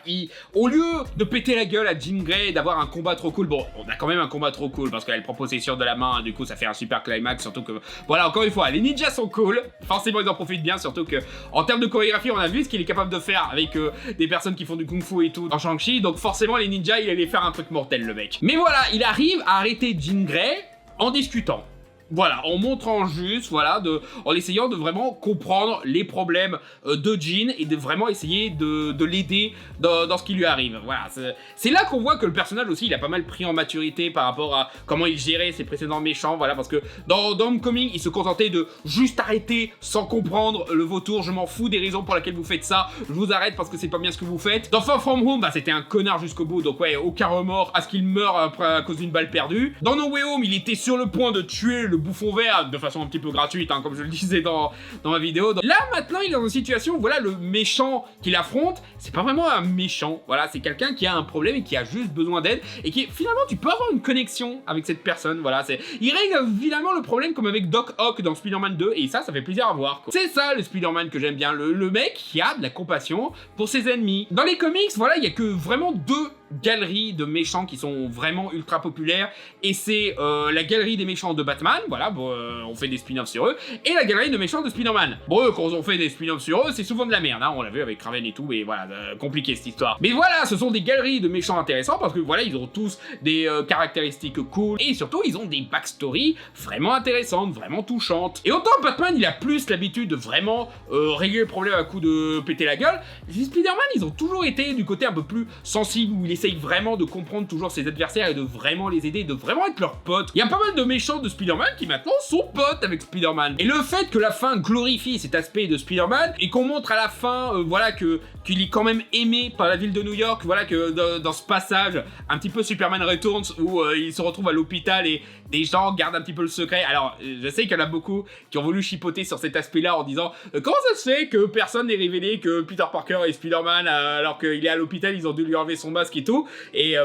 au lieu de péter la gueule à Jean Grey et d'avoir un combat trop cool, bon, on a quand même un combat trop cool parce qu'elle prend possession de la main, du coup ça fait un super climax, surtout que, voilà, encore une fois, les ninjas sont cool, forcément ils en profitent bien, surtout que, en termes de chorégraphie, on a vu ce qu'il est capable de faire avec des personnes qui font du kung-fu et tout dans Shang-Chi, donc forcément les ninjas, il allait faire un truc mortel, le mec. Mais voilà, il arrive à arrêter Jean Grey en discutant. Voilà, en montrant juste, voilà, en essayant de vraiment comprendre les problèmes de Jean et de vraiment essayer de l'aider dans ce qui lui arrive. Voilà, c'est là qu'on voit que le personnage aussi, il a pas mal pris en maturité par rapport à comment il gérait ses précédents méchants, voilà, parce que dans Homecoming, il se contentait de juste arrêter sans comprendre le vautour, je m'en fous des raisons pour lesquelles vous faites ça, je vous arrête parce que c'est pas bien ce que vous faites. Dans Far From Home, bah c'était un connard jusqu'au bout, donc ouais, aucun remords à ce qu'il meure après à cause d'une balle perdue. Dans No Way Home, il était sur le point de tuer le bouffon vert de façon un petit peu gratuite, hein, comme je le disais dans ma vidéo. Là, maintenant, il est dans une situation où, voilà, le méchant qu'il affronte, c'est pas vraiment un méchant, voilà, c'est quelqu'un qui a un problème et qui a juste besoin d'aide, et qui, finalement, tu peux avoir une connexion avec cette personne, voilà, il règle finalement le problème comme avec Doc Ock dans Spider-Man 2, et ça fait plaisir à voir, quoi. C'est ça, le Spider-Man que j'aime bien, le mec qui a de la compassion pour ses ennemis. Dans les comics, voilà, il y a que vraiment deux galeries de méchants qui sont vraiment ultra populaires, et c'est la galerie des méchants de Batman, voilà, bon, on fait des spin-offs sur eux, et la galerie de méchants de Spider-Man. Bon, eux, quand on fait des spin-offs sur eux, c'est souvent de la merde, hein, on l'a vu avec Kraven et tout, et voilà, compliqué cette histoire. Mais voilà, ce sont des galeries de méchants intéressants, parce que voilà, ils ont tous des caractéristiques cool, et surtout, ils ont des backstories vraiment intéressantes, vraiment touchantes. Et autant Batman, il a plus l'habitude de vraiment régler le problème à coup de péter la gueule, les Spider-Man, ils ont toujours été du côté un peu plus sensible, où il essaye vraiment de comprendre toujours ses adversaires et de vraiment les aider, de vraiment être leurs potes. Il y a pas mal de méchants de Spider-Man qui maintenant sont potes avec Spider-Man. Et le fait que la fin glorifie cet aspect de Spider-Man et qu'on montre à la fin, voilà, qu'il est quand même aimé par la ville de New York, voilà, que dans ce passage, un petit peu Superman Returns, où il se retrouve à l'hôpital et des gens gardent un petit peu le secret. Alors, je sais qu'il y en a beaucoup qui ont voulu chipoter sur cet aspect-là en disant comment ça se fait que personne n'ait révélé que Peter Parker est Spider-Man alors qu'il est à l'hôpital, ils ont dû lui enlever son masque et tout. Et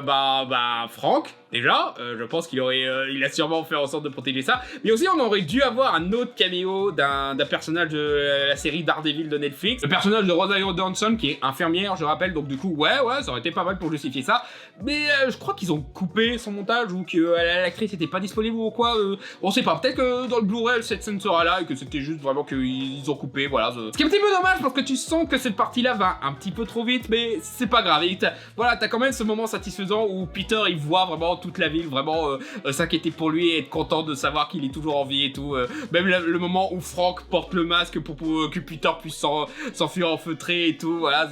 Frank, déjà, je pense qu'il a sûrement fait en sorte de protéger ça. Mais aussi, on aurait dû avoir un autre caméo d'un personnage de la série Daredevil de Netflix. Le personnage de Rosario Dawson, qui est infirmière, je rappelle. Donc du coup, ouais, ça aurait été pas mal pour justifier ça. Mais je crois qu'ils ont coupé son montage ou que l'actrice était pas disponible ou quoi. On sait pas. Peut-être que dans le Blu-ray, cette scène sera là et que c'était juste vraiment qu'ils ont coupé. Voilà. Ce qui est un petit peu dommage parce que tu sens que cette partie-là va un petit peu trop vite, mais c'est pas grave. Et t'as quand même ce moment satisfaisant où Peter, il voit vraiment toute la ville vraiment s'inquiéter pour lui et être content de savoir qu'il est toujours en vie et tout. Même le moment où Frank porte le masque pour que Peter puisse s'enfuir en feutré et tout. Voilà,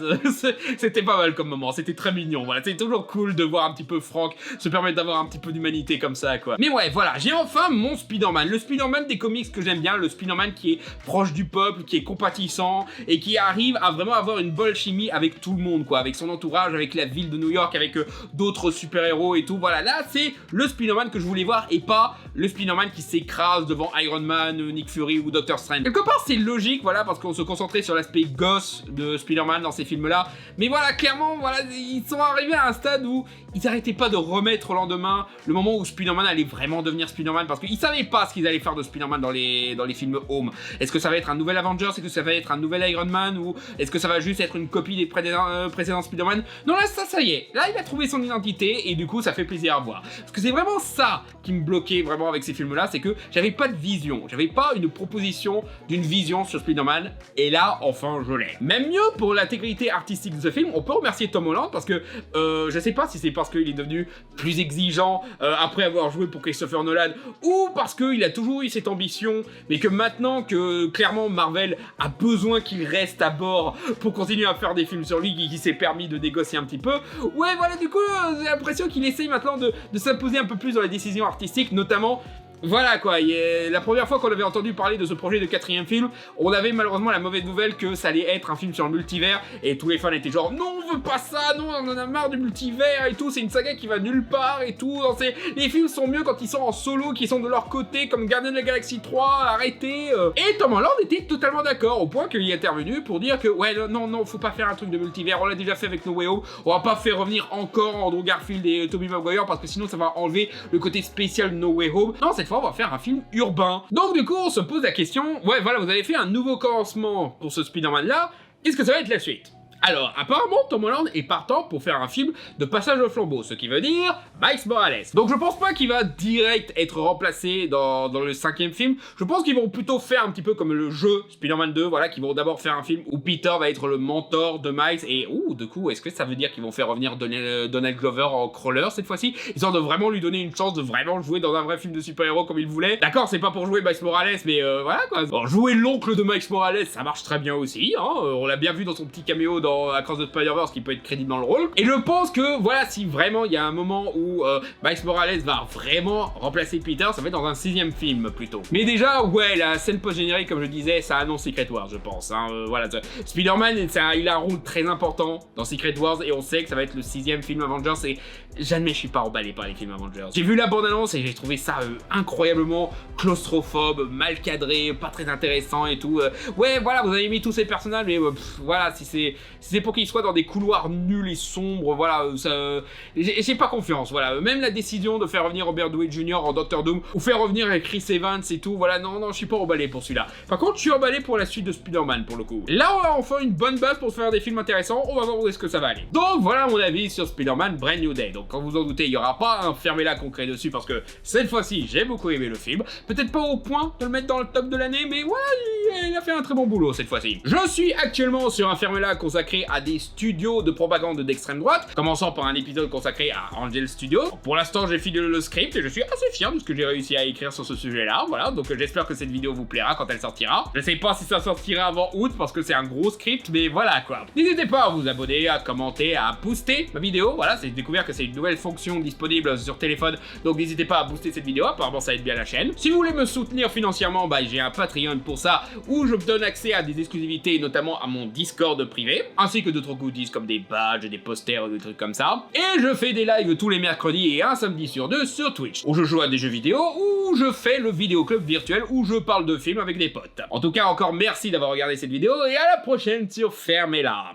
c'était pas mal comme moment. C'était très mignon. Voilà, c'est toujours cool de voir un petit peu Frank se permettre d'avoir un petit peu d'humanité comme ça, quoi. Mais ouais, voilà, j'ai enfin mon Spider-Man. Le Spider-Man des comics que j'aime bien, le Spider-Man qui est proche du peuple, qui est compatissant et qui arrive à vraiment avoir une bonne chimie avec tout le monde, quoi, avec son entourage, avec la ville de New York, avec d'autres super-héros et tout. Voilà, là, c'est le Spider-Man que je voulais voir et pas le Spider-Man qui s'écrase devant Iron Man, Nick Fury ou Doctor Strange. Quelque part, c'est logique, voilà, parce qu'on se concentrait sur l'aspect gosse de Spider-Man dans ces films-là. Mais voilà, clairement, voilà, ils sont arrivés à un stade où ils arrêtaient pas de remettre au lendemain le moment où Spider-Man allait vraiment devenir Spider-Man parce qu'ils savaient pas ce qu'ils allaient faire de Spider-Man dans les films Home. Est-ce que ça va être un nouvel Avengers? Est-ce que ça va être un nouvel Iron Man? Ou est-ce que ça va juste être une copie des précédents Spider-Man? Non, là, ça y est. Là, il a trouvé son identité et du coup, ça fait plaisir à voir. Parce que c'est vraiment ça qui me bloquait vraiment avec ces films-là, c'est que j'avais pas de vision. J'avais pas une proposition d'une vision sur Spider-Man. Et là, enfin, je l'ai. Même mieux, pour l'intégrité artistique de ce film, on peut remercier Tom Holland parce que je sais pas si c'est parce qu'il est devenu plus exigeant après avoir joué pour Christopher Nolan ou parce qu'il a toujours eu cette ambition, mais que maintenant que clairement Marvel a besoin qu'il reste à bord pour continuer à faire des films sur lui, qui s'est permis de négocier un petit peu. Ouais, voilà, du coup, j'ai l'impression qu'il essaye maintenant de s'imposer un peu plus dans les décisions artistiques, notamment. Voilà quoi, la première fois qu'on avait entendu parler de ce projet de 4e film, on avait malheureusement la mauvaise nouvelle que ça allait être un film sur le multivers et tous les fans étaient genre non on veut pas ça, non on en a marre du multivers et tout, c'est une saga qui va nulle part et tout, les films sont mieux quand ils sont en solo, qui sont de leur côté comme Guardians of the Galaxy 3, arrêtez. Et Tom Holland était totalement d'accord au point qu'il est intervenu pour dire que ouais non faut pas faire un truc de multivers, on l'a déjà fait avec No Way Home, on va pas faire revenir encore Andrew Garfield et Tobey Maguire parce que sinon ça va enlever le côté spécial de No Way Home. Non, cette fois on va faire un film urbain. Donc du coup on se pose la question, ouais voilà, vous avez fait un nouveau commencement pour ce Spider-Man là, qu'est-ce que ça va être la suite? Alors, apparemment, Tom Holland est partant pour faire un film de passage au flambeau, ce qui veut dire Miles Morales. Donc je pense pas qu'il va direct être remplacé dans le 5e film, je pense qu'ils vont plutôt faire un petit peu comme le jeu Spider-Man 2, voilà, qu'ils vont d'abord faire un film où Peter va être le mentor de Miles, et du coup, est-ce que ça veut dire qu'ils vont faire revenir Donald Glover en crawler cette fois-ci, histoire de vraiment lui donner une chance de vraiment jouer dans un vrai film de super-héros comme il voulait. D'accord, c'est pas pour jouer Miles Morales, mais voilà quoi. Bon, jouer l'oncle de Miles Morales, ça marche très bien aussi, hein, on l'a bien vu dans son petit caméo dans Across the Spider-Verse qui peut être crédible dans le rôle. Et je pense que voilà, si vraiment il y a un moment où Miles Morales va vraiment remplacer Peter, ça va être dans un 6e film plutôt. Mais déjà, ouais, la scène post-générique, comme je disais, ça annonce Secret Wars, je pense. Hein, voilà, Spider-Man, il a un rôle très important dans Secret Wars et on sait que ça va être le 6e film Avengers et jamais je suis pas emballé par les films Avengers. J'ai vu la bande-annonce et j'ai trouvé ça incroyablement claustrophobe, mal cadré, pas très intéressant et tout. Ouais, voilà, vous avez mis tous ces personnages, mais voilà, si c'est pour qu'ils soient dans des couloirs nuls et sombres, voilà, j'ai pas confiance, voilà. Même la décision de faire revenir Robert Downey Jr. en Doctor Doom, ou faire revenir Chris Evans et tout, voilà, non, je suis pas emballé pour celui-là. Par contre, je suis emballé pour la suite de Spider-Man, pour le coup. Là, on a enfin une bonne base pour se faire des films intéressants, on va voir où est-ce que ça va aller. Donc, voilà mon avis sur Spider-Man Brand New Day. Donc, quand vous en doutez, il y aura pas un fermez-la concret dessus, parce que cette fois-ci, j'ai beaucoup aimé le film. Peut-être pas au point de le mettre dans le top de l'année, mais voilà, il a fait un très bon boulot cette fois-ci. Je suis actuellement sur un fermez-la consacré consacrés à des studios de propagande d'extrême droite, commençant par un épisode consacré à Angel Studio. Pour l'instant, j'ai fini le script et je suis assez fier de ce que j'ai réussi à écrire sur ce sujet-là, voilà, donc j'espère que cette vidéo vous plaira quand elle sortira. Je sais pas si ça sortira avant août parce que c'est un gros script, mais voilà quoi. N'hésitez pas à vous abonner, à commenter, à booster ma vidéo, voilà, j'ai découvert que c'est une nouvelle fonction disponible sur téléphone, donc n'hésitez pas à booster cette vidéo, apparemment ça aide bien la chaîne. Si vous voulez me soutenir financièrement, bah j'ai un Patreon pour ça, où je me donne accès à des exclusivités, notamment à mon Discord privé, ainsi que d'autres goodies comme des badges, des posters ou des trucs comme ça. Et je fais des lives tous les mercredis et un samedi sur deux sur Twitch, où je joue à des jeux vidéo, où je fais le vidéo club virtuel, où je parle de films avec des potes. En tout cas, encore merci d'avoir regardé cette vidéo, et à la prochaine sur Fermez-la.